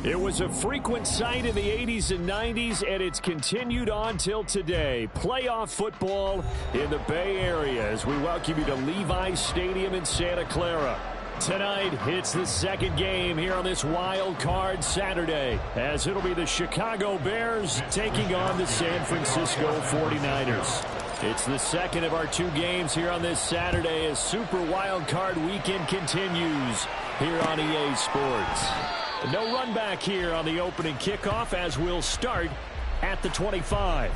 It was a frequent sight in the 80s and 90s, and it's continued on till today. Playoff football in the Bay Area as we welcome you to Levi's Stadium in Santa Clara. Tonight, it's the second game here on this wild card Saturday, as it'll be the Chicago Bears taking on the San Francisco 49ers. It's the second of our two games here on this Saturday as Super Wild Card Weekend continues here on EA Sports. No run back here on the opening kickoff as we'll start at the 25.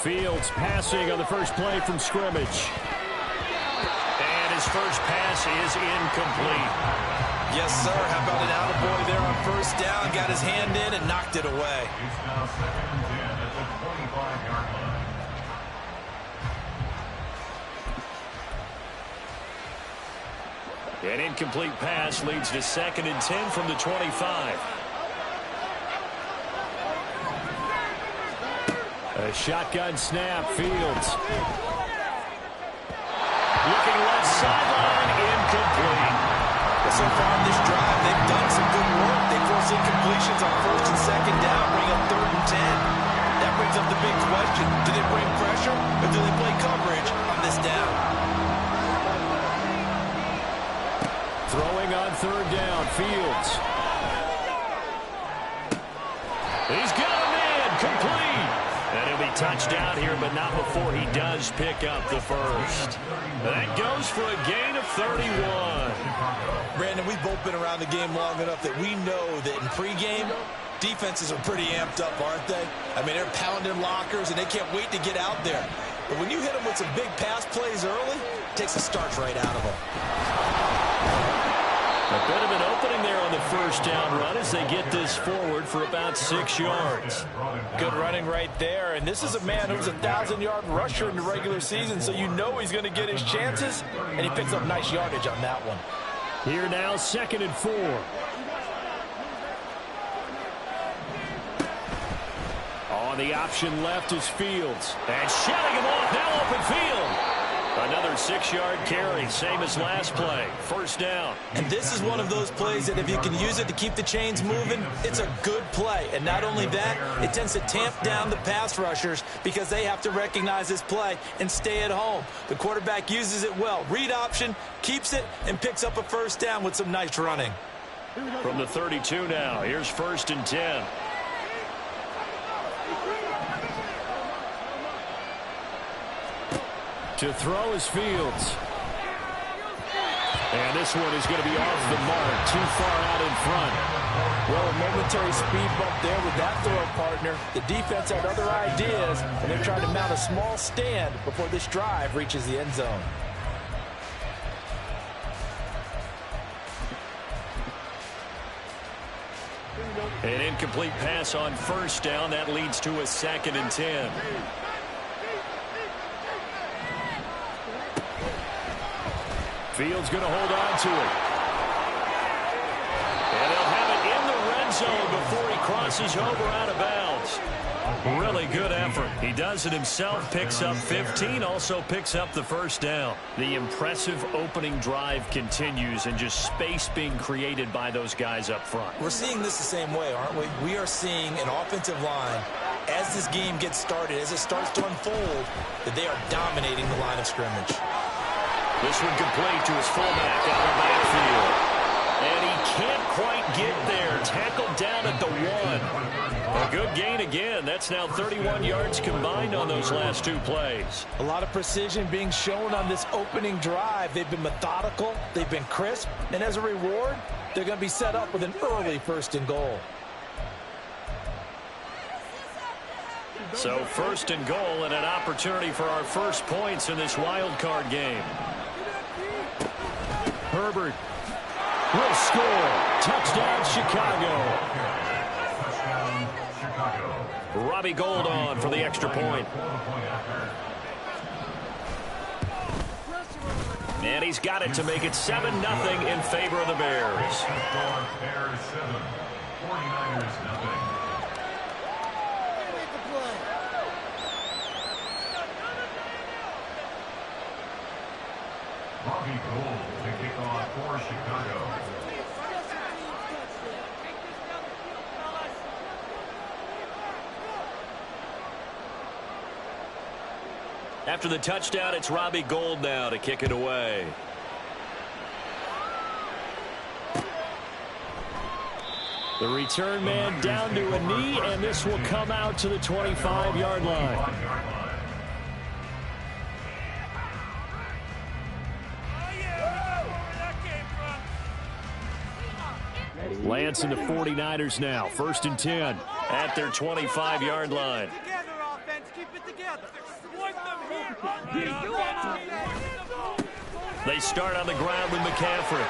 Fields passing on the first play from scrimmage. And his first pass is incomplete. Yes, sir. How about an attaboy there on first down? Got his hand in and knocked it away. It's now 2nd and 10 at the 25-yard line. An incomplete pass leads to 2nd and 10 from the 25. A shotgun snap, Fields. Looking left sideline, incomplete. So far in this drive, they've done some good work. They force incompletions on first and second down, bring up 3rd and 10. That brings up the big question. Do they bring pressure or do they play coverage on this down? Throwing on 3rd down, Fields. He's got a man, complete. And he'll be touchdown here, but not before he does pick up the first. That goes for a gain of 31. Brandon, we've both been around the game long enough that we know that in pregame, defenses are pretty amped up, aren't they? I mean, they're pounding lockers, and they can't wait to get out there. But when you hit them with some big pass plays early, it takes the starch right out of them. A bit of an opening there on the first down run as they get this forward for about 6 yards. Good running right there. And this is a man who's a 1,000-yard rusher in the regular season, so you know he's going to get his chances, and he picks up nice yardage on that one. Here now, 2nd and 4. On the option left is Fields. And shutting him off, now open field. Another 6-yard carry, same as last play. First down. And this is one of those plays that if you can use it to keep the chains moving, it's a good play. And not only that, it tends to tamp down the pass rushers because they have to recognize this play and stay at home. The quarterback uses it well. Read option, keeps it, and picks up a first down with some nice running. From the 32 now, here's 1st and 10. To throw is Fields. And this one is going to be off the mark, too far out in front. Well, a momentary speed bump there with that throw partner. The defense had other ideas, and they're trying to mount a small stand before this drive reaches the end zone. An incomplete pass on first down. That leads to a 2nd and 10. Fields going to hold on to it. And they'll have it in the red zone before he crosses over out of bounds. Really good effort. He does it himself, picks up 15, also picks up the first down. The impressive opening drive continues and just space being created by those guys up front. We're seeing this the same way, aren't we? We are seeing an offensive line, as this game gets started, as it starts to unfold, that they are dominating the line of scrimmage. This one complete to his fullback out of the backfield. And he can't quite get there. Tackled down at the 1. A good gain again. That's now 31 yards combined on those last 2 plays. A lot of precision being shown on this opening drive. They've been methodical. They've been crisp. And as a reward, they're going to be set up with an early 1st and goal. So 1st and goal and an opportunity for our first points in this wild card game. Herbert will score. Touchdown, Chicago. Touchdown, Chicago. Robbie Gould on for the extra point. And he's got it to make it 7-0 in favor of the Bears. Bears 7, 49ers nothing. Robbie Gould to kick off for Chicago. After the touchdown, it's Robbie Gould now to kick it away. The return man down to a knee, and this will come out to the 25-yard line. Lance and the 49ers now. 1st and 10 at their 25-yard line. They start on the ground with McCaffrey.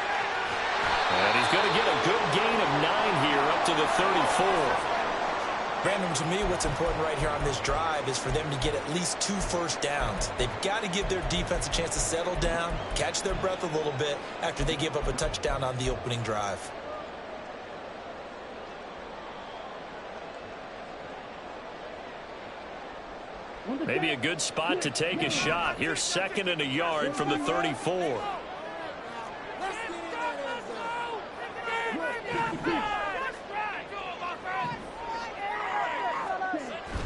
And he's going to get a good gain of 9 here up to the 34. Brandon, to me, what's important right here on this drive is for them to get at least 2 first downs. They've got to give their defense a chance to settle down, catch their breath a little bit after they give up a touchdown on the opening drive. Maybe a good spot to take a shot. Here's 2nd and a yard from the 34.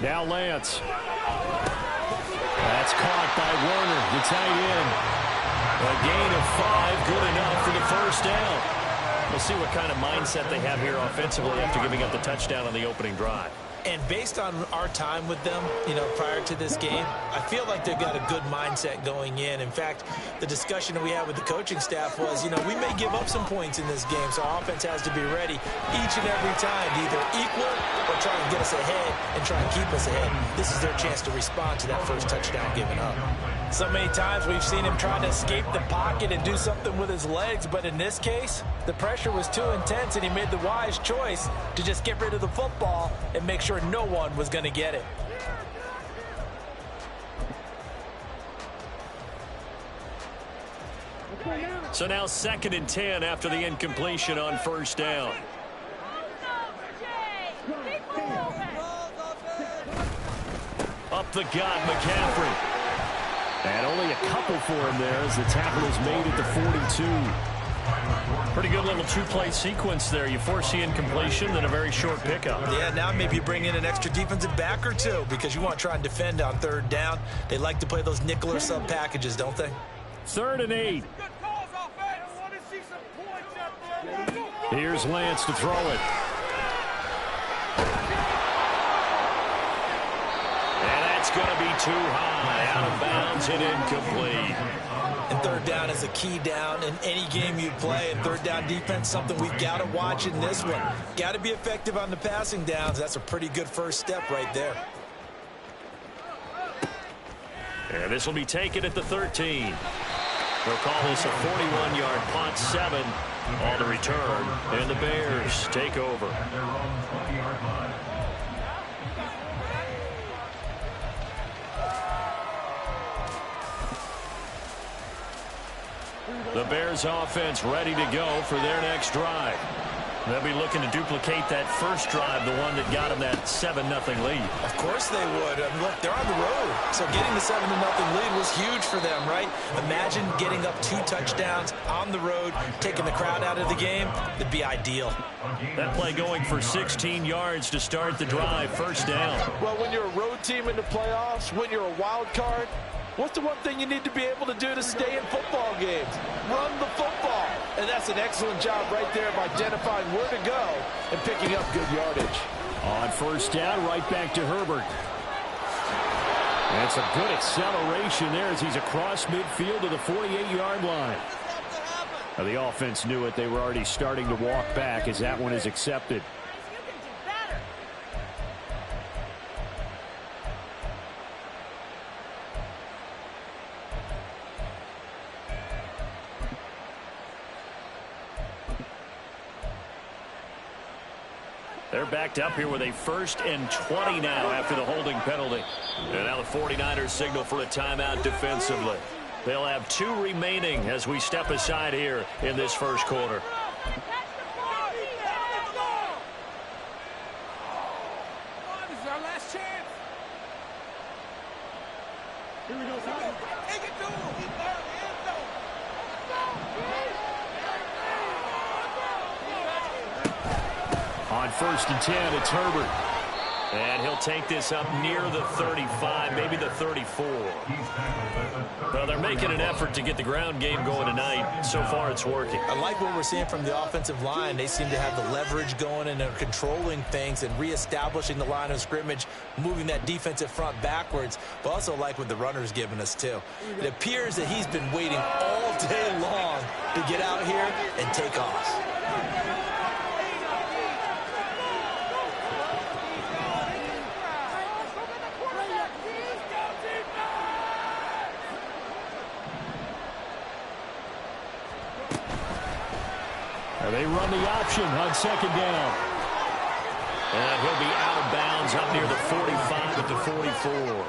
Now Lance. That's caught by Werner, the tight end. A gain of 5, good enough for the first down. We'll see what kind of mindset they have here offensively after giving up the touchdown on the opening drive. And based on our time with them, prior to this game, I feel like they've got a good mindset going in. In fact, the discussion that we had with the coaching staff was, we may give up some points in this game, so our offense has to be ready each and every time to either equal or try and get us ahead and try and keep us ahead. This is their chance to respond to that first touchdown given up. So many times we've seen him trying to escape the pocket and do something with his legs, but in this case, the pressure was too intense and he made the wise choice to just get rid of the football and make sure no one was going to get it. So now 2nd and 10 after the incompletion on first down. Up the gut, McCaffrey. And only a couple for him there as the tackle is made at the 42. Pretty good little 2-play sequence there. You force the incompletion, then a very short pickup. Yeah, now maybe you bring in an extra defensive back or two because you want to try and defend on 3rd down. They like to play those nickel or sub packages, don't they? 3rd and 8. Here's Lance to throw it. And that's going to be too high. Out of bounds and incomplete. And 3rd down is a key down in any game you play. And 3rd down defense, something we've got to watch in this one. Got to be effective on the passing downs. That's a pretty good first step right there. And this will be taken at the 13. They'll call this a 41-yard punt, 7 on the return. And the Bears take over. At their own 20-yard line. The Bears offense ready to go for their next drive. They'll be looking to duplicate that first drive, the one that got them that 7-0 lead. Of course they would. I mean, look, they're on the road. So getting the 7-0 lead was huge for them, right? Imagine getting up 2 touchdowns on the road, taking the crowd out of the game. That'd be ideal. That play going for 16 yards to start the drive, first down. Well, when you're a road team in the playoffs, when you're a wild card, what's the one thing you need to be able to do to stay in football games? Run the football. And that's an excellent job right there of identifying where to go and picking up good yardage. On first down, right back to Herbert. That's a good acceleration there as he's across midfield to the 48-yard line. Now, the offense knew it. They were already starting to walk back as that one is accepted. They're backed up here with a 1st and 20 now after the holding penalty. And now the 49ers signal for a timeout defensively. They'll have 2 remaining as we step aside here in this first quarter. On 1st and 10, it's Herbert. And he'll take this up near the 35, maybe the 34. Well, they're making an effort to get the ground game going tonight. So far, it's working. I like what we're seeing from the offensive line. They seem to have the leverage going and they're controlling things and reestablishing the line of scrimmage, moving that defensive front backwards, but also like what the runner's giving us, too. It appears that he's been waiting all day long to get out here and take off. They run the option on 2nd down. And he'll be out of bounds up near the 45 at the 44.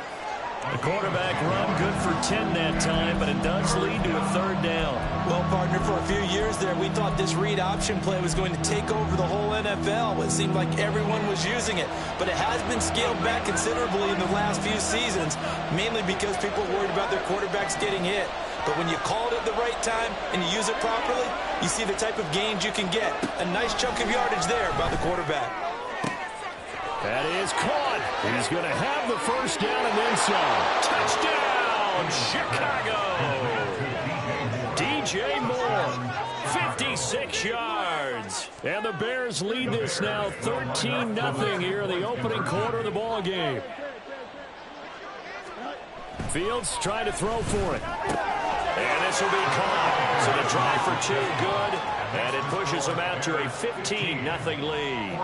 The quarterback run good for 10 that time, but it does lead to a 3rd down. Well, partner, for a few years there, we thought this read option play was going to take over the whole NFL. It seemed like everyone was using it, but it has been scaled back considerably in the last few seasons, mainly because people are worried about their quarterbacks getting hit. But when you call it at the right time and you use it properly, you see the type of gains you can get. A nice chunk of yardage there by the quarterback. That is caught. He's going to have the 1st down and then some. Touchdown, Chicago. DJ Moore, 56 yards. And the Bears lead this now 13-0 here in the opening quarter of the ball game. Fields trying to throw for it. And this will be caught. So the drive for 2 good. And it pushes them out to a 15-0 lead.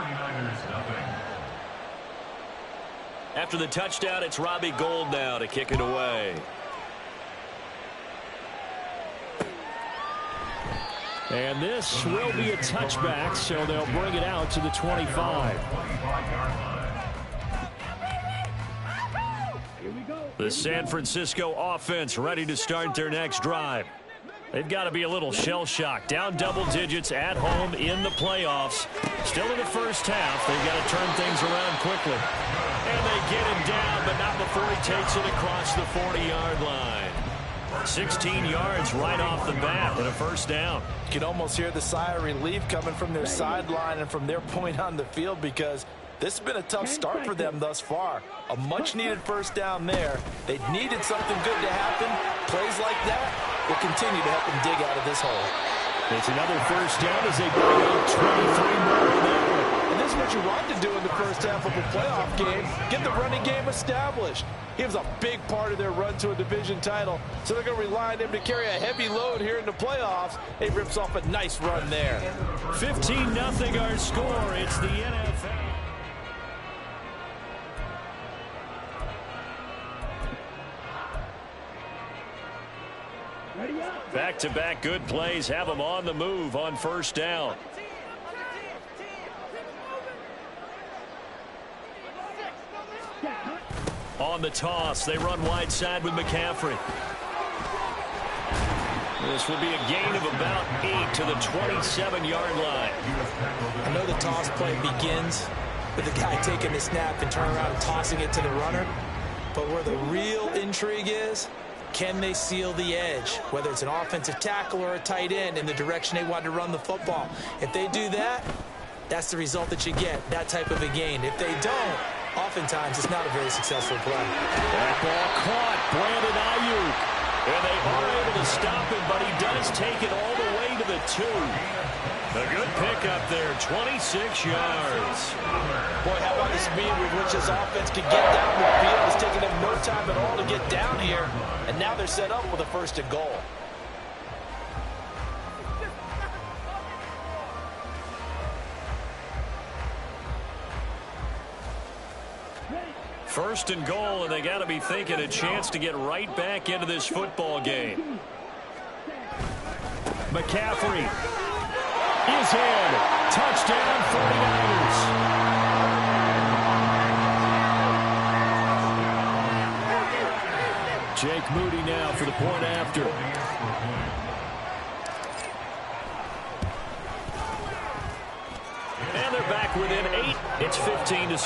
After the touchdown, it's Robbie Gould now to kick it away. And this will be a touchback, so they'll bring it out to the 25. The San Francisco offense ready to start their next drive. They've got to be a little shell-shocked. Down double digits at home in the playoffs. Still in the first half. They've got to turn things around quickly. And they get him down, but not before he takes it across the 40-yard line. 16 yards right off the bat and a 1st down. You can almost hear the sigh of relief coming from their sideline and from their point on the field because this has been a tough start for them thus far. A much-needed 1st down there. They needed something good to happen. Plays like that will continue to help them dig out of this hole. It's another 1st down as they bring up 23 more in that one. And this is what you want to do in the first half of a playoff game. Get the running game established. He was a big part of their run to a division title, so they're going to rely on him to carry a heavy load here in the playoffs. He rips off a nice run there. 15-0 our score. It's the NFL. Back-to-back good plays have them on the move on 1st down. On the toss, they run wide side with McCaffrey. This will be a gain of about 8 to the 27-yard line. I know the toss play begins with the guy taking the snap and turning around and tossing it to the runner. But where the real intrigue is, can they seal the edge, whether it's an offensive tackle or a tight end, in the direction they want to run the football? If they do that, that's the result that you get, that type of a gain. If they don't, oftentimes it's not a very successful play. That ball caught, Brandon Ayuk. And they are able to stop him, but he does take it all the way to the 2. A good pickup there, 26 yards. Boy, how about the speed with which this offense can get down the field? It's taking them no time at all to get down here, and now they're set up with a 1st and goal. First and goal, and they got to be thinking a chance to get right back into this football game. McCaffrey is in. Touchdown 49ers. Jake Moody now for the point after. And they're back within 8. It's 15-7. Makes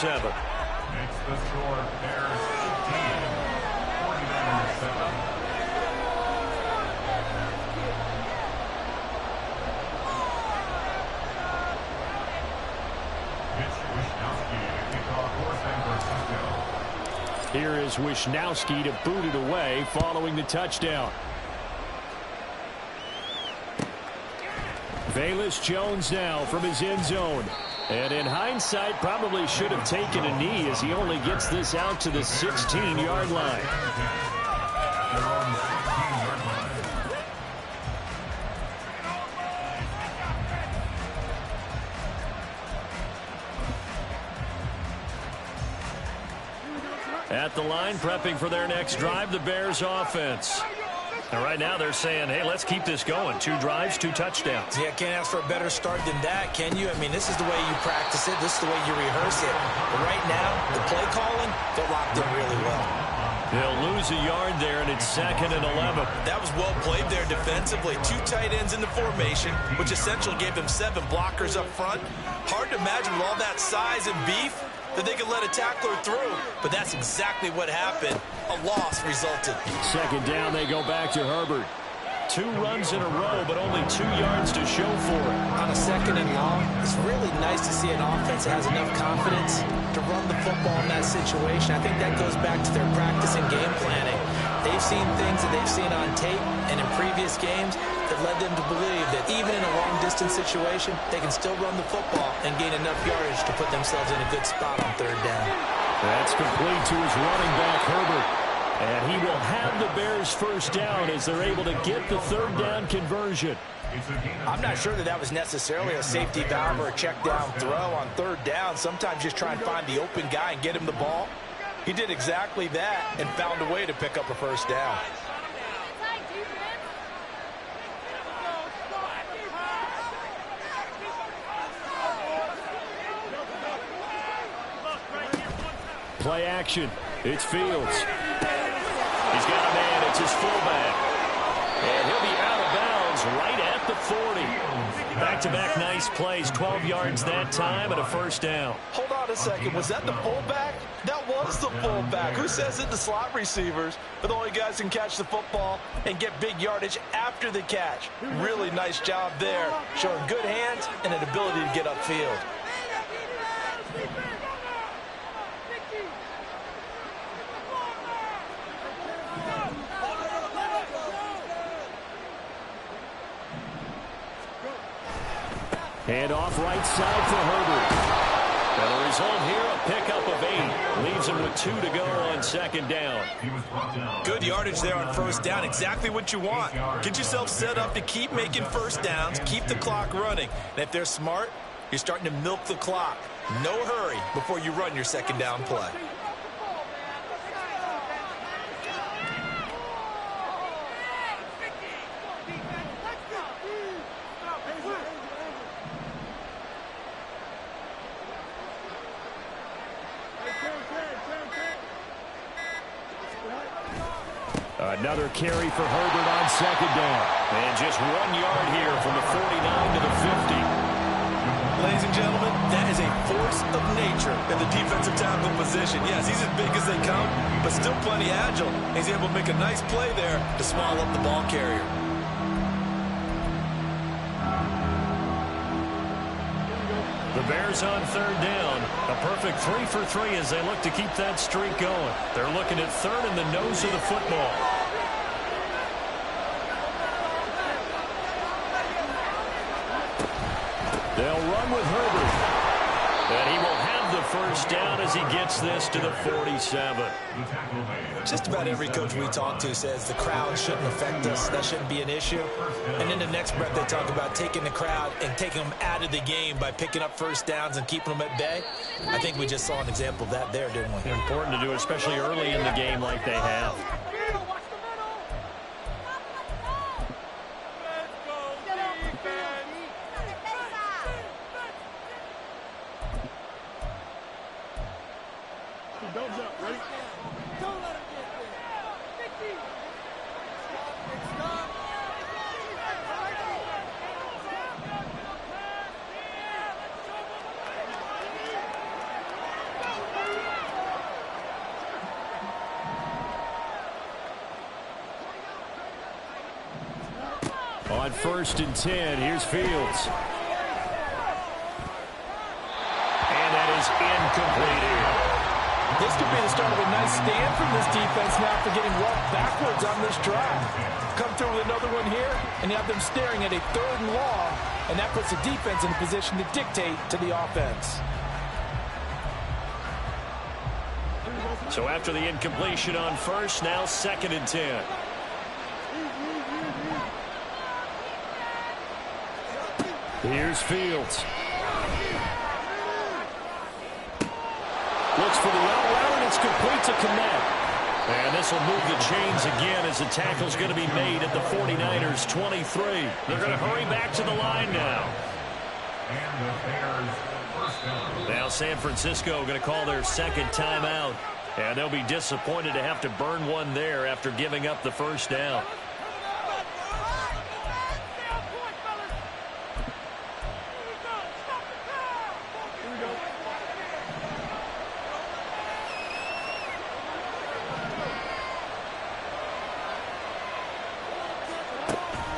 the score Bears 18, 49ers 7. Here is Wisnowski to boot it away following the touchdown. Velus Jones now from his end zone. And in hindsight, probably should have taken a knee as he only gets this out to the 16-yard line. At the line, prepping for their next drive, the Bears offense. And right now they're saying, hey, let's keep this going. 2 drives, 2 touchdowns. Yeah, can't ask for a better start than that, can you? I mean, this is the way you practice it. This is the way you rehearse it. But right now, the play calling, they're locked in really well. They'll lose a yard there, and it's 2nd and 11. That was well played there defensively. 2 tight ends in the formation, which essentially gave them 7 blockers up front. Hard to imagine with all that size and beef that they could let a tackler through, but that's exactly what happened. A loss resulted. 2nd down, they go back to Herbert. 2 runs in a row, but only 2 yards to show for it. On a 2nd and long, it's really nice to see an offense that has enough confidence to run the football in that situation. I think that goes back to their practice and game planning. They've seen things that they've seen on tape and in previous games that led them to believe that even in a long-distance situation, they can still run the football and gain enough yardage to put themselves in a good spot on 3rd down. That's complete to his running back, Herbert. And he will have the Bears' 1st down as they're able to get the 3rd down conversion. I'm not sure that was necessarily a safety valve or a check down throw on 3rd down. Sometimes just try and find the open guy and get him the ball. He did exactly that and found a way to pick up a 1st down. Play action. It's Fields. He's got a man. It's his fullback. And he'll be out of bounds right at the 40. Back-to-back nice plays. 12 yards that time and a 1st down. Hold on a second. Was that the fullback? That was the fullback. Who says it? The slot receivers are the only guys who can catch the football and get big yardage after the catch. Really nice job there. Showing good hands and an ability to get upfield. Hand off right side for Herbert. And the result here, a pickup of 8. Leaves him with 2 to go on 2nd down. Good yardage there on 1st down. Exactly what you want. Get yourself set up to keep making 1st downs, keep the clock running. And if they're smart, you're starting to milk the clock. No hurry before you run your 2nd down play. Another carry for Herbert on 2nd down. And just 1 yard here from the 49 to the 50. Ladies and gentlemen, that is a force of nature in the defensive tackle position. Yes, he's as big as they come, but still plenty agile. He's able to make a nice play there to swallow up the ball carrier. The Bears on 3rd down. A perfect 3 for 3 as they look to keep that streak going. They're looking at 3rd in the nose of the football. They'll run with Herbert. And he will have the 1st down as he gets this to the 47. Just about every coach we talk to says the crowd shouldn't affect us. That shouldn't be an issue. And in the next breath, they talk about taking the crowd and taking them out of the game by picking up 1st downs and keeping them at bay. I think we just saw an example of that there, didn't we? Important to do, especially early in the game like they have. Don't jump, ready? Don't let him get there. 50. On 1st and 10, here's Fields. And that is incomplete here. This could be the start of a nice stand from this defense now for getting roughed backwards on this drive. Come through with another one here, and you have them staring at a 3rd and long, and that puts the defense in a position to dictate to the offense. So after the incompletion on 1st, now 2nd and 10. Here's Fields. Looks for the out route, and it's complete to Komet. And this will move the chains again as the tackle's going to be made at the 49ers' 23. They're going to hurry back to the line now. And the Bears first down. Now San Francisco going to call their 2nd timeout. And they'll be disappointed to have to burn one there after giving up the 1st down.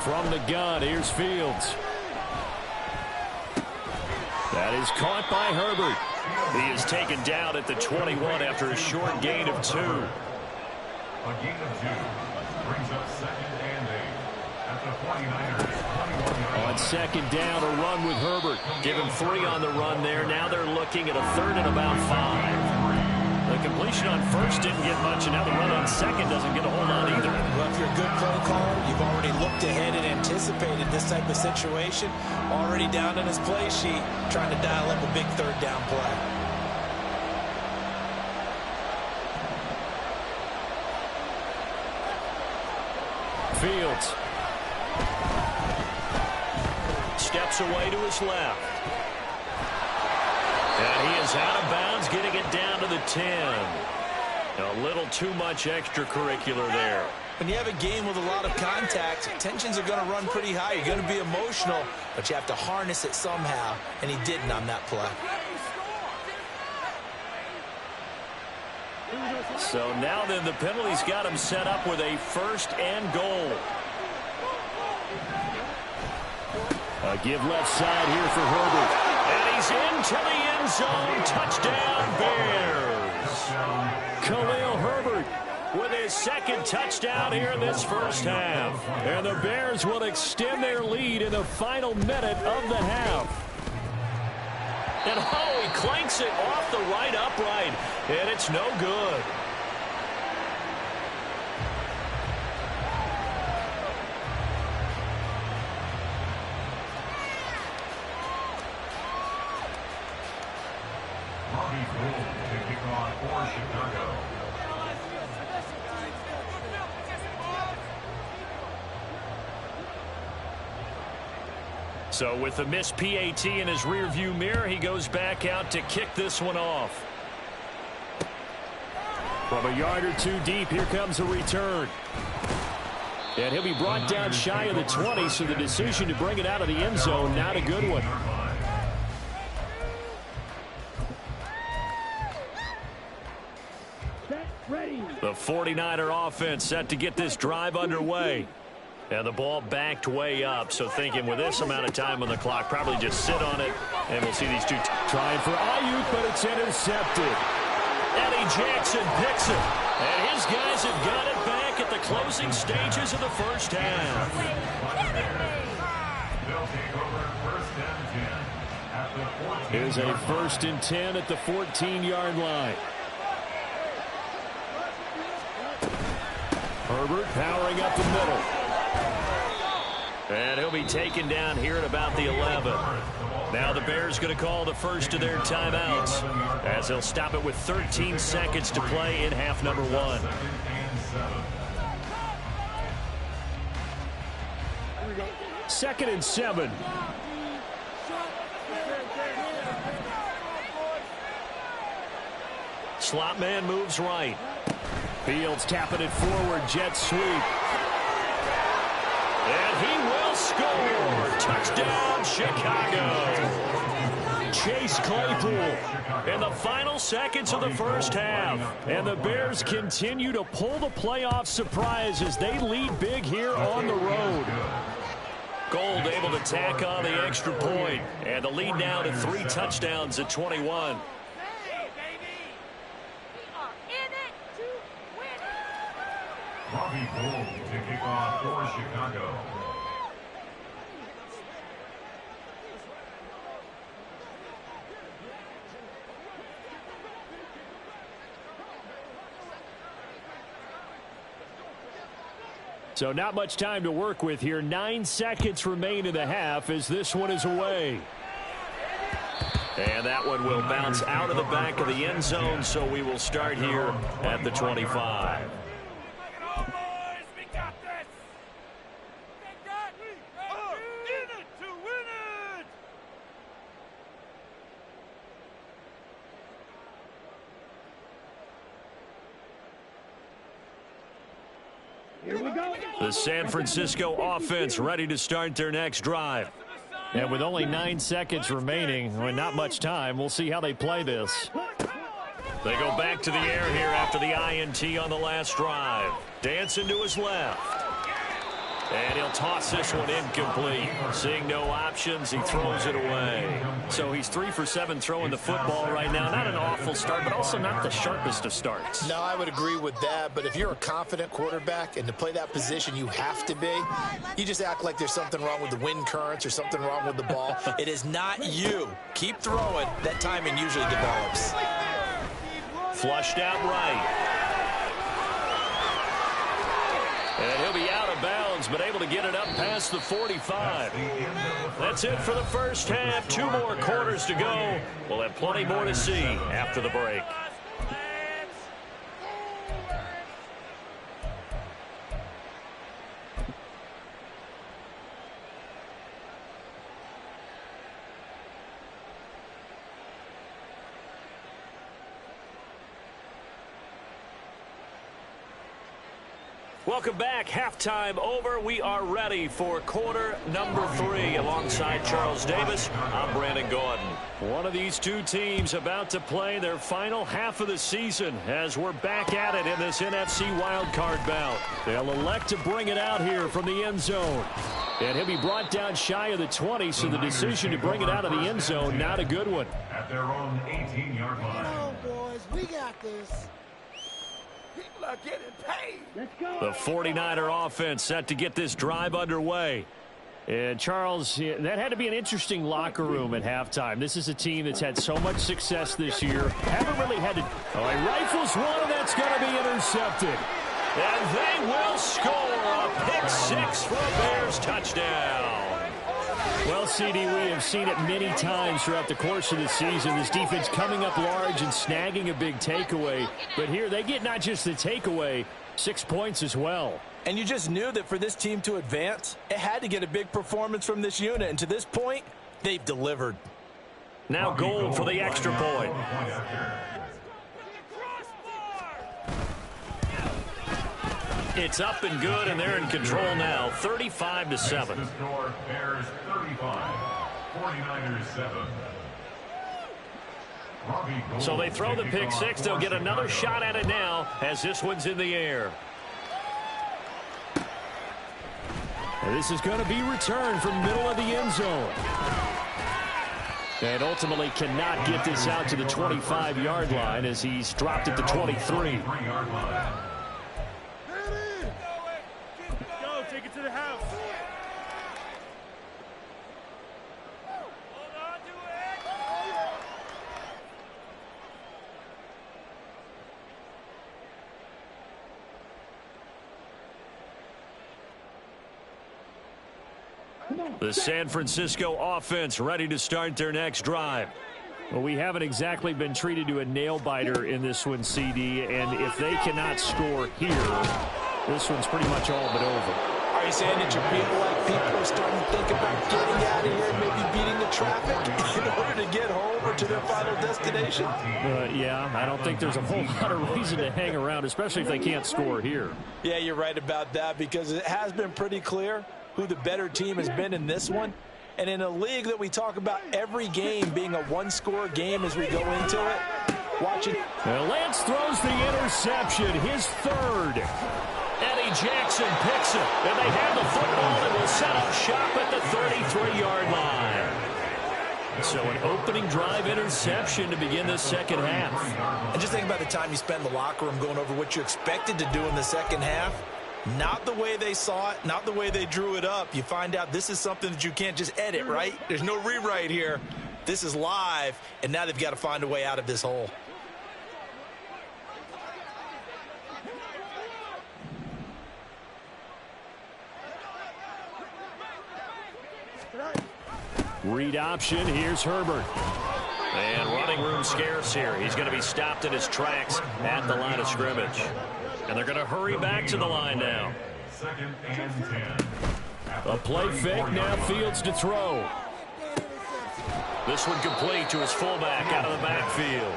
From the gun, here's Fields. That is caught by Herbert. He is taken down at the 21 after a short gain of 2. A gain of 2 brings up 2nd and 8 at the 49ers. 21 On 2nd down, a run with Herbert. Give him 3 on the run there. Now they're looking at a 3rd and about 5. The completion on 1st didn't get much, and now the run on 2nd doesn't get a whole lot either. Well, if you're a good play caller, you've already looked ahead and anticipated this type of situation. Already down in his play sheet, trying to dial up a big 3rd down play. Fields. Steps away to his left. And he is out of bounds, getting it down to the 10. A little too much extracurricular there. When you have a game with a lot of contact, tensions are going to run pretty high. You're going to be emotional, but you have to harness it somehow, and he didn't on that play. So now then, the penalty's got him set up with a 1st and goal. A give left side here for Herbert. And he's into the end zone. Touchdown, Bears. Khalil Herbert with his 2nd touchdown here in this 1st half. And the Bears will extend their lead in the final minute of the half. And oh, he clanks it off the right upright. And it's no good. to kick off for Chicago. So with the missed PAT in his rearview mirror, he goes back out to kick this one off. From a yard or 2 deep, here comes a return. And he'll be brought down shy of the 20, so the decision to bring it out of the end zone, not a good one. The 49er offense set to get this drive underway. And the ball backed way up, so thinking with this amount of time on the clock, probably just sit on it, and we'll see these two trying for Ayuk, but it's intercepted. Eddie Jackson picks it, and his guys have got it back at the closing stages of the first half. Here's a 1st and 10 at the 14-yard line. Herbert powering up the middle. And he'll be taken down here at about the 11. Now the Bears going to call the first of their timeouts as they'll stop it with 13 seconds to play in half number 1. 2nd and 7. Slot man moves right. Fields tapping it forward, jet sweep. And he will score. Touchdown, Chicago. Chase Claypool in the final seconds of the first half. And the Bears continue to pull the playoff surprise as they lead big here on the road. Gold able to tack on the extra point. And the lead now to 3 touchdowns at 21. Robbie Gould to kick off for Chicago. So not much time to work with here. 9 seconds remain in the half as this one is away. And that one will bounce out of the back of the end zone, so we will start here at the 25. The San Francisco offense ready to start their next drive. And with only 9 seconds remaining, not much time, we'll see how they play this. They go back to the air here after the INT on the last drive. Dancing to his left. And he'll toss this one incomplete. Seeing no options, he throws it away. So he's 3 for 7 throwing the football right now. Not an awful start, but also not the sharpest of starts. No, I would agree with that. But if you're a confident quarterback and to play that position you have to be, you just act like there's something wrong with the wind currents or something wrong with the ball. It is not you. Keep throwing. That timing usually develops. Flushed out right. And he'll be out of bounds, but able to get it up past the 45. That's it for the first half. 2 more quarters to go. We'll have plenty more to see after the break. Welcome back. Halftime over. We are ready for quarter number 3. Alongside Charles Davis, I'm Brandon Gordon. One of these two teams about to play their final half of the season as we're back at it in this NFC wildcard bout. They'll elect to bring it out here from the end zone. And he'll be brought down shy of the 20, so the decision to bring it out of the end zone, not a good one. At their own 18-yard line. Come on, boys. We got this. People are getting paid. Let's go. The 49er offense set to get this drive underway. And Charles, that had to be an interesting locker room at halftime. This is a team that's had so much success this year. Haven't really had to. Oh, he rifles one, and that's going to be intercepted. And they will score a pick 6 for a Bears touchdown. Well, CD, we have seen it many times throughout the course of the season. This defense coming up large and snagging a big takeaway. But here they get not just the takeaway, 6 points as well. And you just knew that for this team to advance, it had to get a big performance from this unit. And to this point, they've delivered. Now Gold for the extra point. It's up and good, and they're in control now, 35-7. The score, Bears 35, 49ers 7. So they throw the pick 6. They'll get another shot at it now as this one's in the air. And this is going to be returned from the middle of the end zone. And ultimately cannot get this out to the 25-yard line as he's dropped at the 23. Take it to the house. Hold on to it. The San Francisco offense ready to start their next drive. Well, we haven't exactly been treated to a nail-biter in this one, CD, and if they cannot score here, this one's pretty much all but over. Are you saying that you're feeling like people are starting to think about getting out of here and maybe beating the traffic in order to get home or to their final destination? Yeah, I don't think there's a whole lot of reason to hang around, especially if they can't score here. Yeah, you're right about that because it has been pretty clear who the better team has been in this one. And in a league that we talk about every game being a one-score game as we go into it, watch it. Lance throws the interception, his third. Eddie Jackson picks it, and they have the football and will set up shop at the 33-yard line. So an opening drive interception to begin this second half. And just think about the time you spent in the locker room going over what you expected to do in the second half. Not the way they saw it, not the way they drew it up. You find out this is something that you can't just edit, right? There's no rewrite here. This is live, and now they've got to find a way out of this hole. Read option. Here's Herbert. And running room scarce here. He's going to be stopped in his tracks at the line of scrimmage. And they're going to hurry back to the line now. 2nd and 10. A play fake. Now Fields to throw. This one complete to his fullback out of the backfield.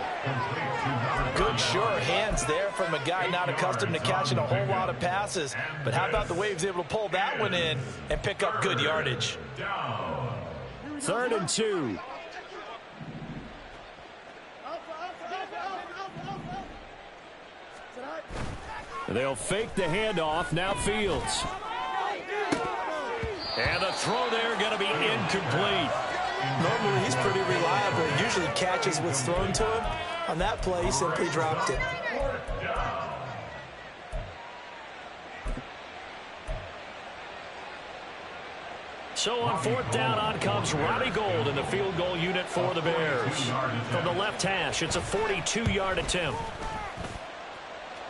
Good, sure hands there from a guy not accustomed to catching a whole lot of passes. But how about the way he was able to pull that one in and pick up good yardage? 3rd and 2. They'll fake the handoff. Now Fields. And the throw there going to be incomplete. Normally he's pretty reliable. Usually catches what's thrown to him. On that play, he simply dropped it. So on 4th down, on comes Robbie Gould in the field goal unit for the Bears. From the left hash, it's a 42-yard attempt.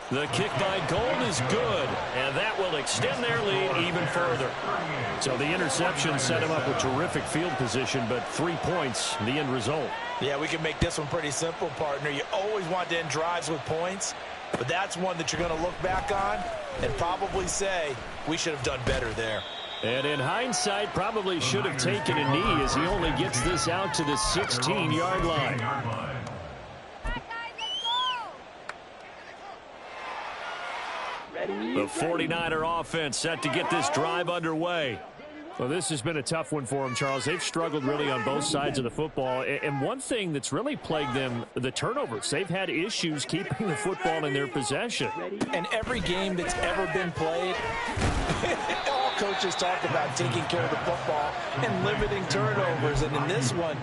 The kick by Gould is good, and that will extend their lead even further. So the interception set him up with terrific field position, but 3 points, the end result. Yeah, we can make this one pretty simple, partner. You always want to end drives with points, but that's one that you're going to look back on and probably say, we should have done better there. And in hindsight, probably should have taken a knee as he only gets this out to the 16-yard line. The 49er offense set to get this drive underway. Well, this has been a tough one for them, Charles. They've struggled really on both sides of the football. And one thing that's really plagued them, the turnovers. They've had issues keeping the football in their possession. And every game that's ever been played, all coaches talk about taking care of the football and limiting turnovers. And in this one,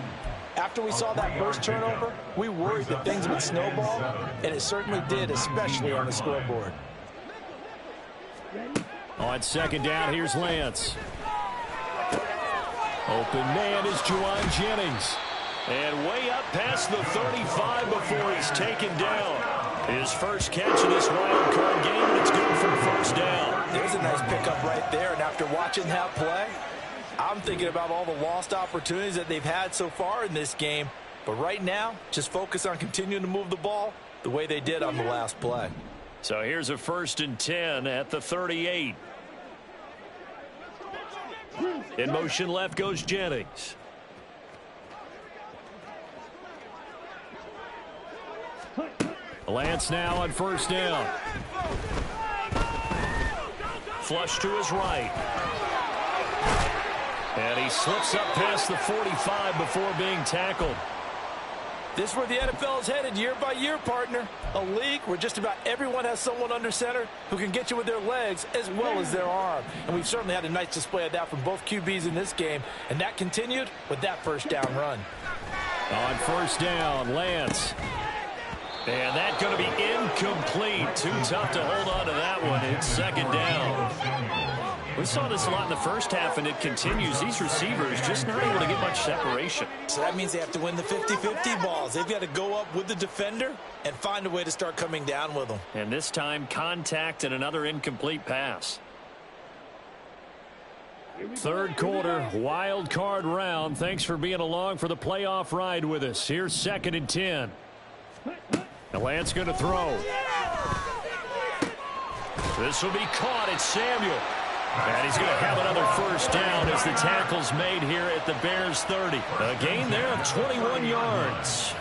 after we saw that first turnover, we worried that things would snowball, and it certainly did, especially on the scoreboard. On 2nd down, here's Lance. Open man is Juwan Jennings. And way up past the 35 before he's taken down. His first catch of this wild card game, and it's good for 1st down. There's a nice pickup right there, and after watching that play, I'm thinking about all the lost opportunities that they've had so far in this game. But right now, just focus on continuing to move the ball the way they did on the last play. So here's a 1st and 10 at the 38. In motion left goes Jennings. Lance now on 1st down. Flush to his right. And he slips up past the 45 before being tackled. This is where the NFL is headed year by year, partner. A league where just about everyone has someone under center who can get you with their legs as well as their arm. And we've certainly had a nice display of that from both QBs in this game. And that continued with that 1st down run. On 1st down, Lance. And that's going to be incomplete. Too tough to hold on to that one. It's 2nd down. We saw this a lot in the first half, and it continues. These receivers just not able to get much separation. So that means they have to win the 50-50 balls. They've got to go up with the defender and find a way to start coming down with them. And this time, contact and another incomplete pass. 3rd quarter, wild card round. Thanks for being along for the playoff ride with us. Here's 2nd and 10. And Lance going to throw. This will be caught. It's Samuel. And he's going to have another 1st down as the tackle's made here at the Bears 30. A gain there of 21 yards.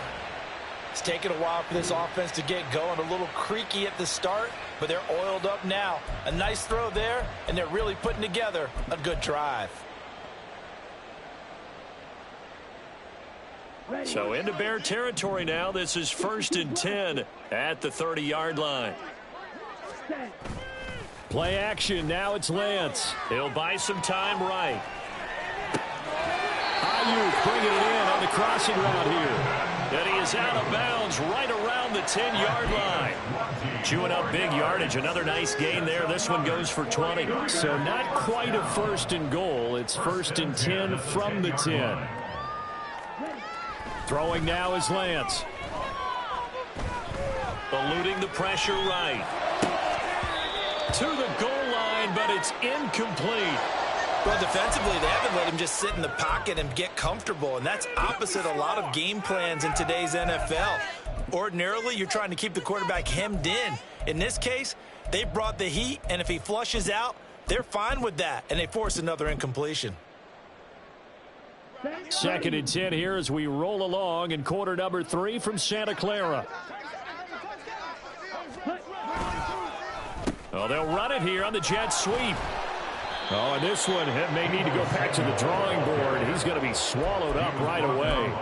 It's taken a while for this offense to get going. A little creaky at the start, but they're oiled up now. A nice throw there, and they're really putting together a good drive. So into Bear territory now. This is 1st and 10 at the 30-yard line. Play action. Now it's Lance. He'll buy some time right. Ayuk bringing it in on the crossing route here. And he is out of bounds right around the 10-yard line. Chewing up big yardage. Another nice gain there. This one goes for 20. So not quite a 1st and goal. It's 1st and 10 from the 10. Throwing now is Lance. Eluding the pressure right. To the goal line, but it's incomplete. Well, defensively, they haven't let him just sit in the pocket and get comfortable, and that's opposite a lot of game plans in today's NFL. Ordinarily, you're trying to keep the quarterback hemmed in. In this case, they brought the heat, and if he flushes out, they're fine with that, and they force another incompletion. 2nd and 10 here as we roll along in quarter number 3 from Santa Clara. Oh, they'll run it here on the jet sweep. Oh, and this one may need to go back to the drawing board. He's going to be swallowed up right away.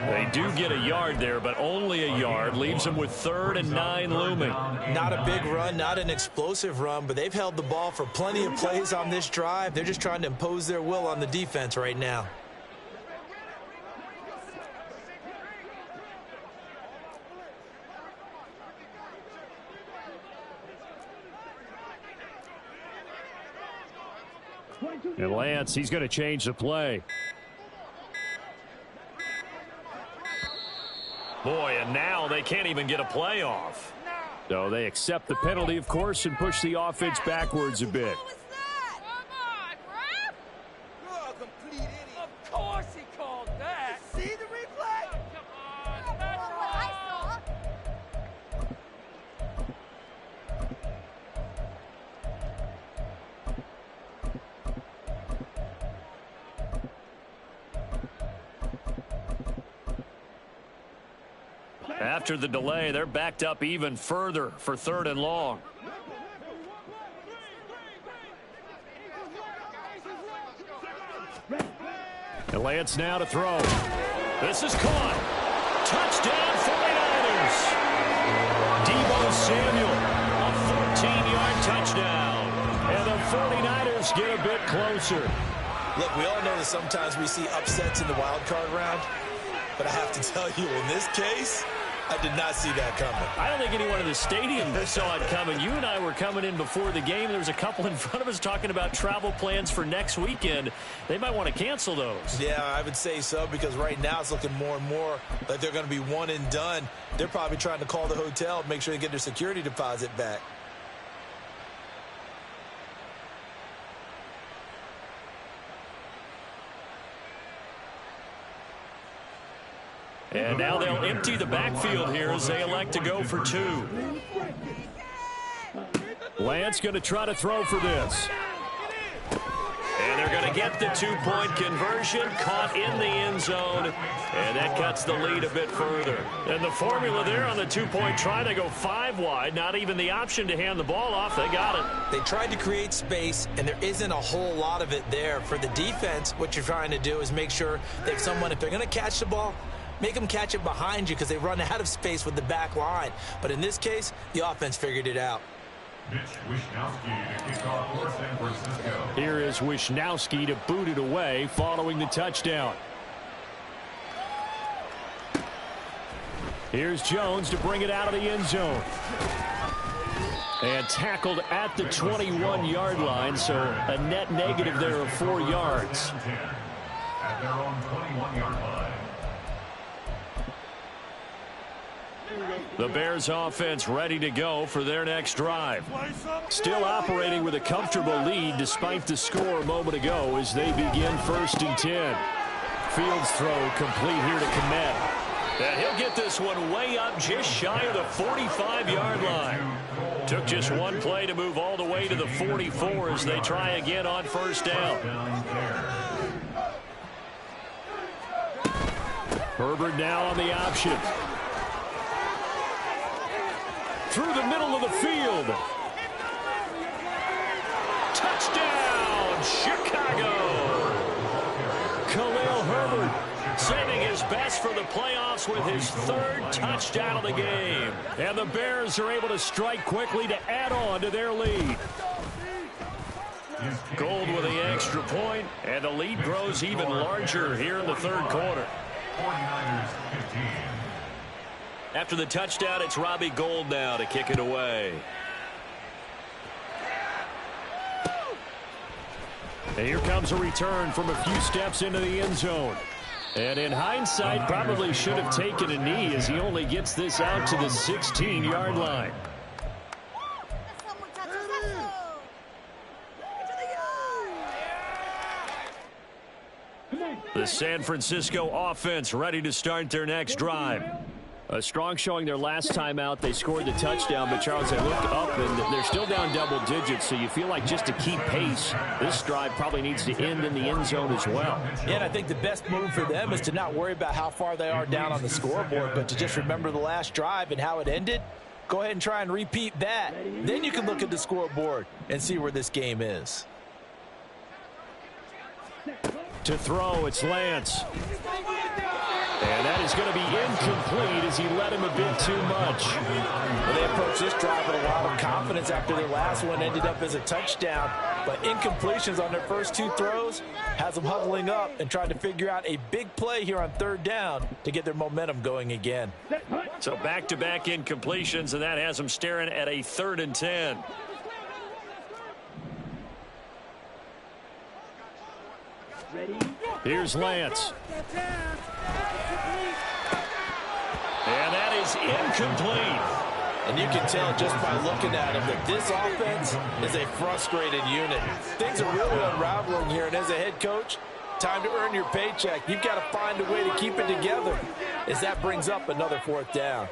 They do get a yard there, but only a yard. Leaves them with 3rd and 9 looming. Not a big run, not an explosive run, but they've held the ball for plenty of plays on this drive. They're just trying to impose their will on the defense right now. And Lance, he's going to change the play. Boy, and now they can't even get a play off. So they accept the penalty, of course, and push the offense backwards a bit. Of course he called that. See the replay? After the delay, they're backed up even further for 3rd and long. And Lance now to throw. This is caught. Touchdown 49ers. Deebo Samuel, a 14-yard touchdown. And the 49ers get a bit closer. Look, we all know that sometimes we see upsets in the wild card round, but I have to tell you, in this case, I did not see that coming. I don't think anyone in the stadium saw it coming. You and I were coming in before the game. There was a couple in front of us talking about travel plans for next weekend. They might want to cancel those. Yeah, I would say so, because right now it's looking more and more like they're going to be one and done. They're probably trying to call the hotel and make sure they get their security deposit back. And now they'll empty the backfield here as they elect to go for 2. Lance going to try to throw for this. And they're going to get the 2-point conversion, caught in the end zone, and that cuts the lead a bit further. And the formula there on the 2-point try, they go 5 wide, not even the option to hand the ball off. They got it. They tried to create space, and there isn't a whole lot of it there. For the defense, what you're trying to do is make sure that someone, if they're going to catch the ball, make them catch it behind you because they run out of space with the back line. But in this case, the offense figured it out. Here is Wisnowski to boot it away following the touchdown. Here's Jones to bring it out of the end zone. And tackled at the 21-yard line, so a net negative there of 4 yards. At their own 21-yard line. The Bears offense ready to go for their next drive. Still operating with a comfortable lead despite the score a moment ago as they begin 1st and 10. Fields throw complete here to Komet. And he'll get this one way up just shy of the 45-yard line. Took just one play to move all the way to the 44 as they try again on 1st down. Herbert now on the option. Through the middle of the field. Touchdown, Chicago. Khalil Herbert saving his best for the playoffs with his 3rd touchdown of the game. And the Bears are able to strike quickly to add on to their lead. Gold with the extra point, and the lead grows even larger here in the third quarter. 49ers 15. After the touchdown, it's Robbie Gould now to kick it away. And here comes a return from a few steps into the end zone. And in hindsight, probably should have taken a knee as he only gets this out to the 16-yard line. The San Francisco offense ready to start their next drive. A strong showing their last time out. They scored the touchdown, but Charles, they look up and they're still down double digits, so you feel like just to keep pace, this drive probably needs to end in the end zone as well. Yeah, and I think the best move for them is to not worry about how far they are down on the scoreboard, but to just remember the last drive and how it ended. Go ahead and try and repeat that. Then you can look at the scoreboard and see where this game is. To throw, it's Lance. And that is going to be incomplete as he led him a bit too much. Well, they approached this drive with a lot of confidence after their last one ended up as a touchdown. But incompletions on their first two throws has them huddling up and trying to figure out a big play here on third down to get their momentum going again. So back-to-back incompletions, and that has them staring at a 3rd and 10. Here's Lance. And that is incomplete. And you can tell just by looking at him that this offense is a frustrated unit. Things are really unraveling here, and as a head coach, time to earn your paycheck. You've got to find a way to keep it together as that brings up another 4th down.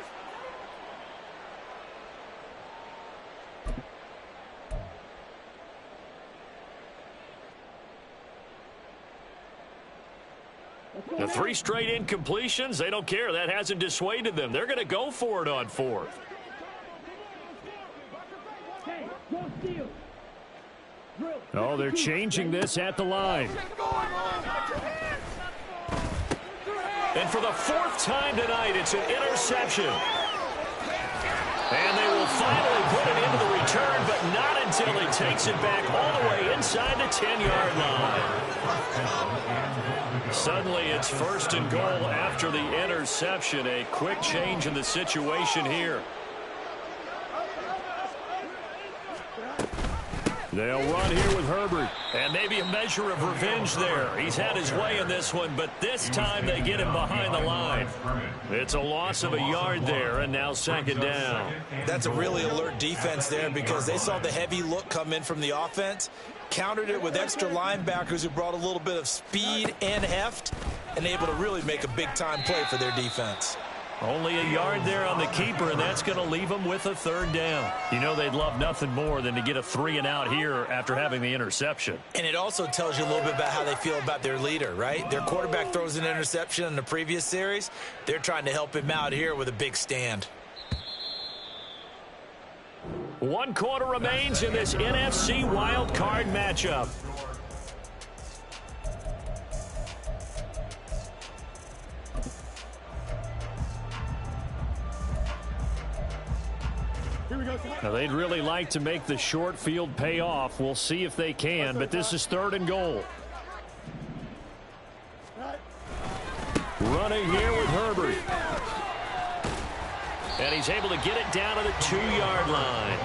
The 3 straight incompletions, they don't care. That hasn't dissuaded them. They're going to go for it on 4th. Oh, they're changing this at the line. And for the 4th time tonight, it's an interception. And they will finally put it into the return, but not until he takes it back all the way inside the 10-yard line. Suddenly, it's 1st and goal after the interception. A quick change in the situation here. They'll run here with Herbert. And maybe a measure of revenge there. He's had his way in this one, but this time they get him behind the line. It's a loss of a yard there, and now 2nd down. That's a really alert defense there because they saw the heavy look come in from the offense, countered it with extra linebackers who brought a little bit of speed and heft, and able to really make a big-time play for their defense. Only a yard there on the keeper, and that's going to leave them with a 3rd down. You know they'd love nothing more than to get a 3-and-out here after having the interception. And it also tells you a little bit about how they feel about their leader, right? Their quarterback throws an interception in the previous series. They're trying to help him out here with a big stand. 1 quarter remains in this NFC wild card matchup. Now they'd really like to make the short field pay off. We'll see if they can, but this is 3rd and goal. Running here with Herbert. And he's able to get it down to the 2-yard line.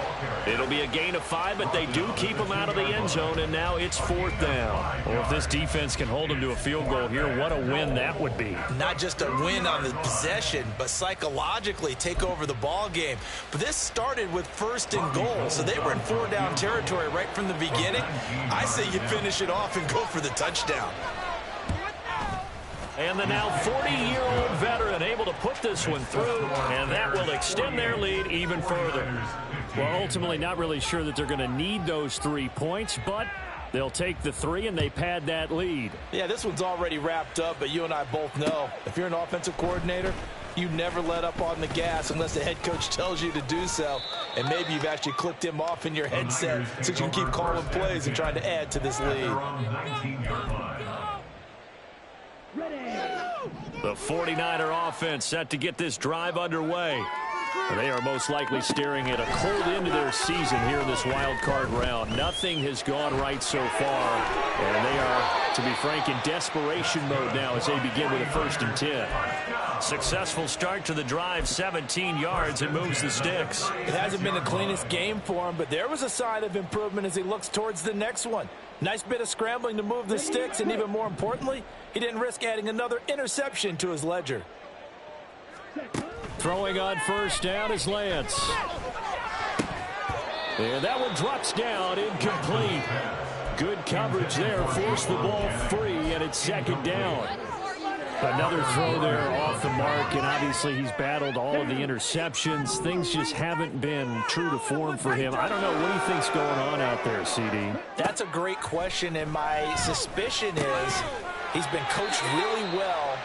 It'll be a gain of 5, but they do keep him out of the end zone, and now it's 4th down. Well, if this defense can hold him to a field goal here, what a win that would be. Not just a win on the possession, but psychologically take over the ball game. But this started with 1st and goal, so they were in 4-down territory right from the beginning. I say you finish it off and go for the touchdown. And the now 40-year-old veteran able to put this one through, and that will extend their lead even further. Well, ultimately not really sure that they're going to need those 3 points, but they'll take the 3 and they pad that lead. Yeah, this one's already wrapped up, but you and I both know if you're an offensive coordinator, you never let up on the gas unless the head coach tells you to do so. And maybe you've actually clicked him off in your headset so you can keep calling plays and trying to add to this lead. The 49er offense set to get this drive underway. They are most likely staring at a cold end to their season here in this wild card round. Nothing has gone right so far, and they are, to be frank, in desperation mode now as they begin with a 1st and 10. Successful start to the drive, 17 yards, and moves the sticks. It hasn't been the cleanest game for him, but there was a sign of improvement as he looks towards the next one. Nice bit of scrambling to move the sticks, and even more importantly, he didn't risk adding another interception to his ledger. Throwing on 1st down is Lance. And that one drops down, incomplete. Good coverage there, forced the ball free, and it's 2nd down. Another throw there off the mark, and obviously he's battled all of the interceptions. Things just haven't been true to form for him. I don't know. What do you think's going on out there, CD? That's a great question, and my suspicion is he's been coached really well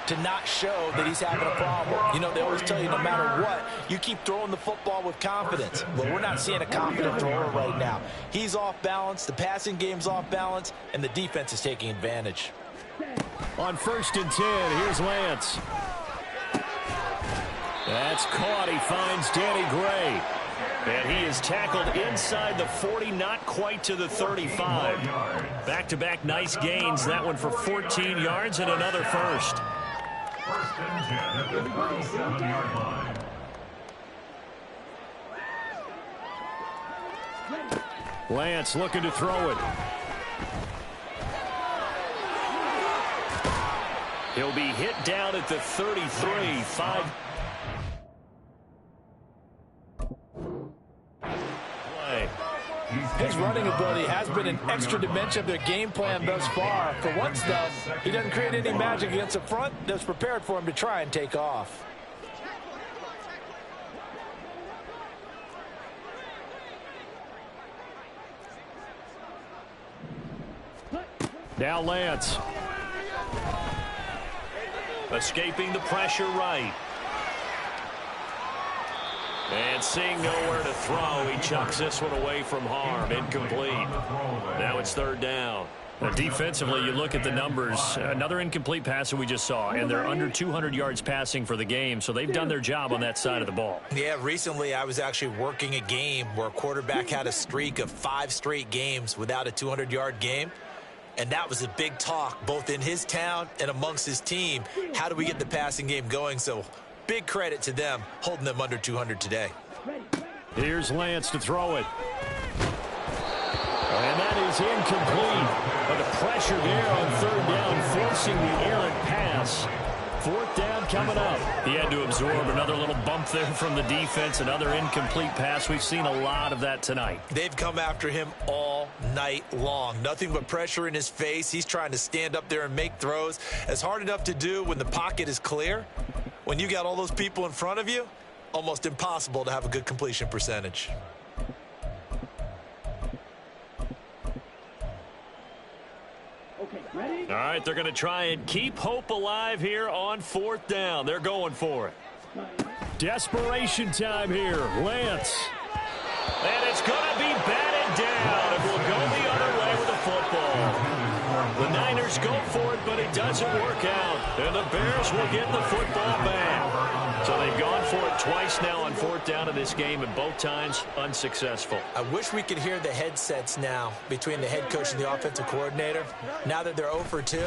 to not show that he's having a problem. You know, they always tell you no matter what, you keep throwing the football with confidence. Well, we're not seeing a confident thrower right now. He's off balance, the passing game's off balance, and the defense is taking advantage. On 1st and 10, here's Lance. That's caught. He finds Danny Gray. And he is tackled inside the 40, not quite to the 35. Back-to-back nice gains. That one for 14 yards and another 1st. 1st and 10 at the 37-yard line. Lance looking to throw it. He'll be hit down at the 33. 5 play. His running ability has been an extra dimension of their game plan thus far. For once, though, he doesn't create any magic against the front that's prepared for him to try and take off. Now Lance. Escaping the pressure right. And seeing nowhere to throw, he chucks this one away from harm. Incomplete. Now it's 3rd down. Now defensively, you look at the numbers. Another incomplete pass that we just saw, and they're under 200 yards passing for the game, so they've done their job on that side of the ball. Yeah, recently I was actually working a game where a quarterback had a streak of 5 straight games without a 200-yard game. And that was a big talk, both in his town and amongst his team. How do we get the passing game going? So big credit to them, holding them under 200 today. Here's Lance to throw it. And that is incomplete. But the pressure there on 3rd down, forcing the errant pass. 4th down coming up. He had to absorb another little bump there from the defense, another incomplete pass. We've seen a lot of that tonight. They've come after him all night long. Nothing but pressure in his face. He's trying to stand up there and make throws. It's hard enough to do when the pocket is clear. When you got all those people in front of you, almost impossible to have a good completion percentage. All right, they're going to try and keep hope alive here on 4th down. They're going for it. Desperation time here. Lance. And it's going to be batted down. It will go the other way with the football. The Niners go for it, but it doesn't work out. And the Bears will get the football back. So they've gone for it twice now on 4th down in this game, and both times unsuccessful. I wish we could hear the headsets now between the head coach and the offensive coordinator. Now that they're 0 for 2,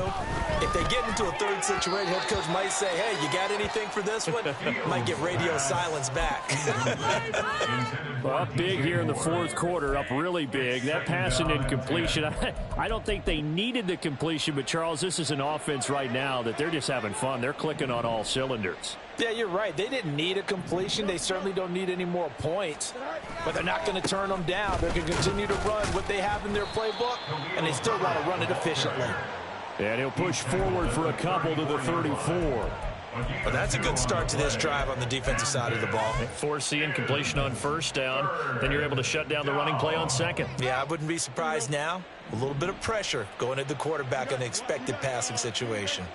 if they get into a 3rd situation, head coach might say, hey, you got anything for this one? Might get radio silence back. Well, up big here in the 4th quarter, up really big. That pass and incompletion, I don't think they needed the completion, but Charles, this is an offense right now that they're just having fun. They're clicking on all cylinders. Yeah, you're right. They didn't need a completion. They certainly don't need any more points. But they're not going to turn them down. They're going to continue to run what they have in their playbook, and they still want to run it efficiently. And he'll push forward for a couple to the 34. Well, that's a good start to this drive on the defensive side of the ball. Force the incompletion on 1st down. Then you're able to shut down the running play on 2nd. Yeah, I wouldn't be surprised now. A little bit of pressure going at the quarterback in an expected passing situation.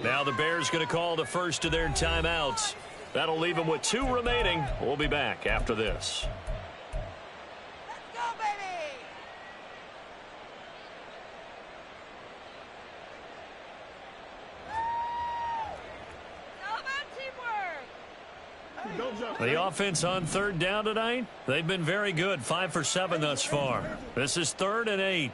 Now Now the Bears going to call the first of their timeouts. That'll leave them with 2 remaining. We'll be back after this. Let's go, baby! How about teamwork? The offense on 3rd down tonight, they've been very good. 5 for 7 thus far. This is 3rd and 8.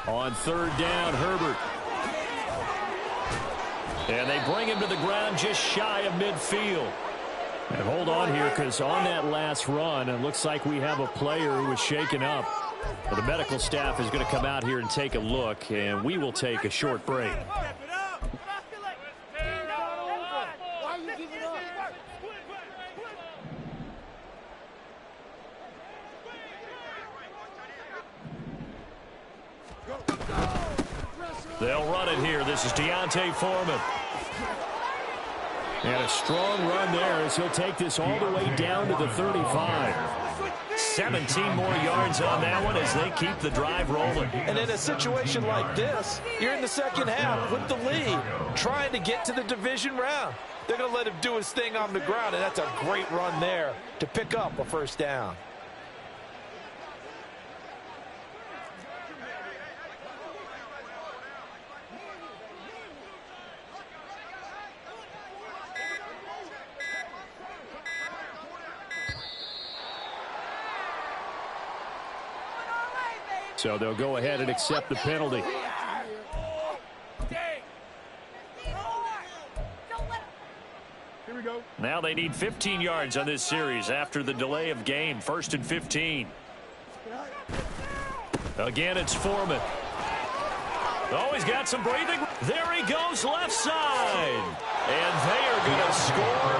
On 3rd down, Herbert. And they bring him to the ground just shy of midfield. And hold on here, because on that last run, it looks like we have a player who was shaken up. Well, the medical staff is going to come out here and take a look, and we will take a short break. They'll run it here. This is Deontay Foreman. And a strong run there as he'll take this all the way down to the 35. 17 more yards on that one as they keep the drive rolling. And in a situation like this, you're in the second half with the lead, trying to get to the division round. They're going to let him do his thing on the ground, and that's a great run there to pick up a first down. So they'll go ahead and accept the penalty. Here we go. Now they need 15 yards on this series after the delay of game. 1st and 15. Again, it's Foreman. Oh, he's got some breathing. There he goes, left side. And they are going to score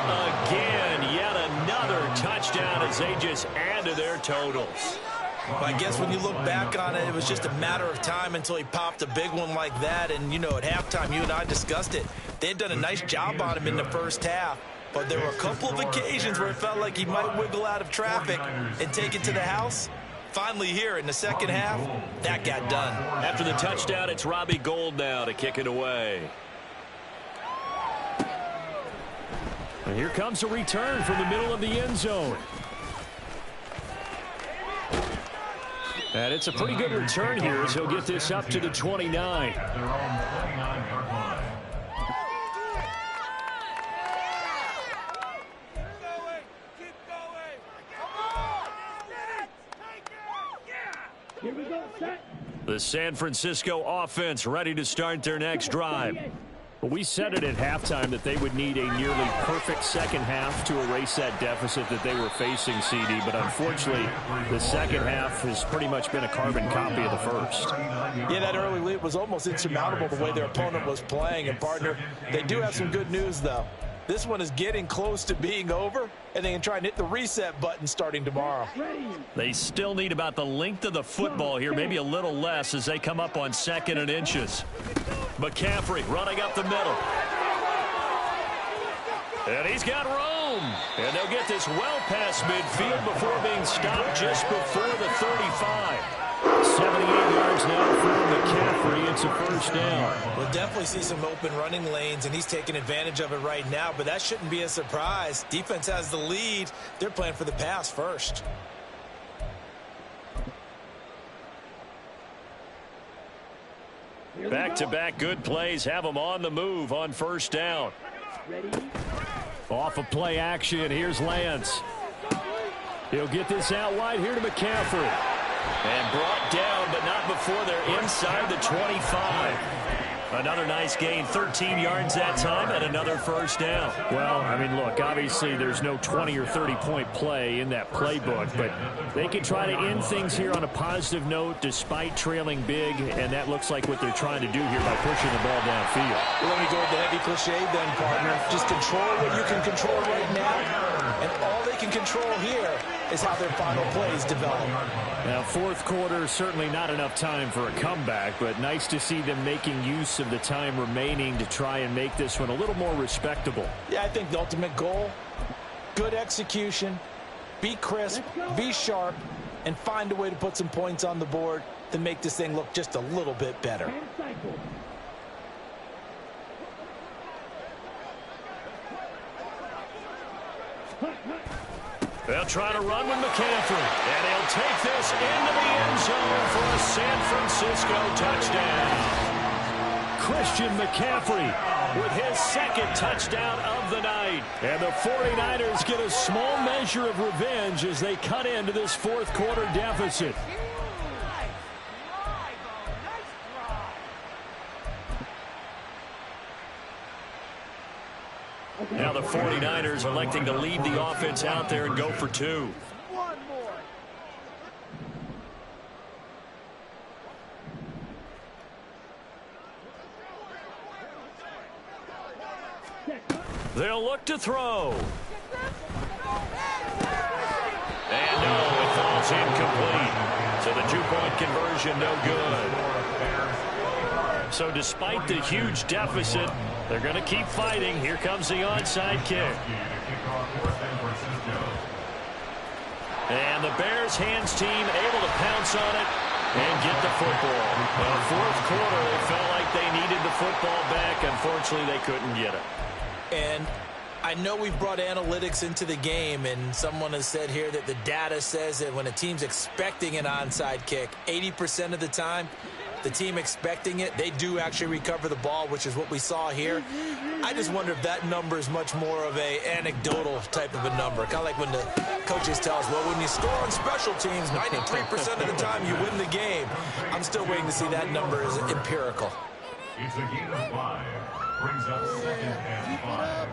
again. Yet another touchdown as they just add to their totals. Well, I guess when you look back on it, it was just a matter of time until he popped a big one like that. And, you know, at halftime, you and I discussed it. They had done a nice job on him in the first half. But there were a couple of occasions where it felt like he might wiggle out of traffic and take it to the house. Finally here in the second half, that got done. After the touchdown, it's Robbie Gould now to kick it away. And here comes a return from the middle of the end zone. And it's a pretty good return here as he'll get this up to the 29. The San Francisco offense ready to start their next drive. We said it at halftime that they would need a nearly perfect second half to erase that deficit that they were facing, CD. But unfortunately, the second half has pretty much been a carbon copy of the first. Yeah, that early lead was almost insurmountable the way their opponent was playing. And, partner, they do have some good news, though. This one is getting close to being over, and they can try and hit the reset button starting tomorrow. They still need about the length of the football here, maybe a little less as they come up on 2nd and inches. McCaffrey running up the middle. And he's got room. And they'll get this well past midfield before being stopped just before the 35. 78 yards now for McCaffrey. It's a first down. We'll definitely see some open running lanes, and he's taking advantage of it right now, but that shouldn't be a surprise. Defense has the lead. They're playing for the pass first. Back-to-back good plays have them on the move on first down. Off of play action, here's Lance. He'll get this out wide here to McCaffrey. And brought down, but not before they're inside the 25. Another nice gain, 13 yards that time, and another first down. Well, I mean, look, obviously there's no 20 or 30-point play in that playbook, but they can try to end things here on a positive note despite trailing big, and that looks like what they're trying to do here by pushing the ball downfield. Well, let me go with the heavy cliche then, partner. Just control what you can control right now, and all they can control here is how their final plays develop. Now, fourth quarter, certainly not enough time for a comeback, but nice to see them making use of the time remaining to try and make this one a little more respectable. Yeah, I think the ultimate goal, good execution, be crisp, be sharp, and find a way to put some points on the board to make this thing look just a little bit better. They'll try to run with McCaffrey, and he'll take this into the end zone for a San Francisco touchdown. Christian McCaffrey with his second touchdown of the night. And the 49ers get a small measure of revenge as they cut into this fourth quarter deficit. Now the 49ers electing to lead the offense out there and go for two. They'll look to throw. And no, it falls incomplete. So the two-point conversion no good. So despite the huge deficit, they're going to keep fighting. Here comes the onside kick. And the Bears hands team able to pounce on it and get the football. Well, fourth quarter, they felt like they needed the football back. Unfortunately, they couldn't get it. And I know we've brought analytics into the game, and someone has said here that the data says that when a team's expecting an onside kick, 80% of the time, the team expecting it, they do actually recover the ball, which is what we saw here. I just wonder if that number is much more of a anecdotal type of a number. Kind of like when the coaches tell us, well, when you score on special teams, 93% of the time you win the game. I'm still waiting to see that number is empirical. It's a gain of 5. Brings up 2nd and 5.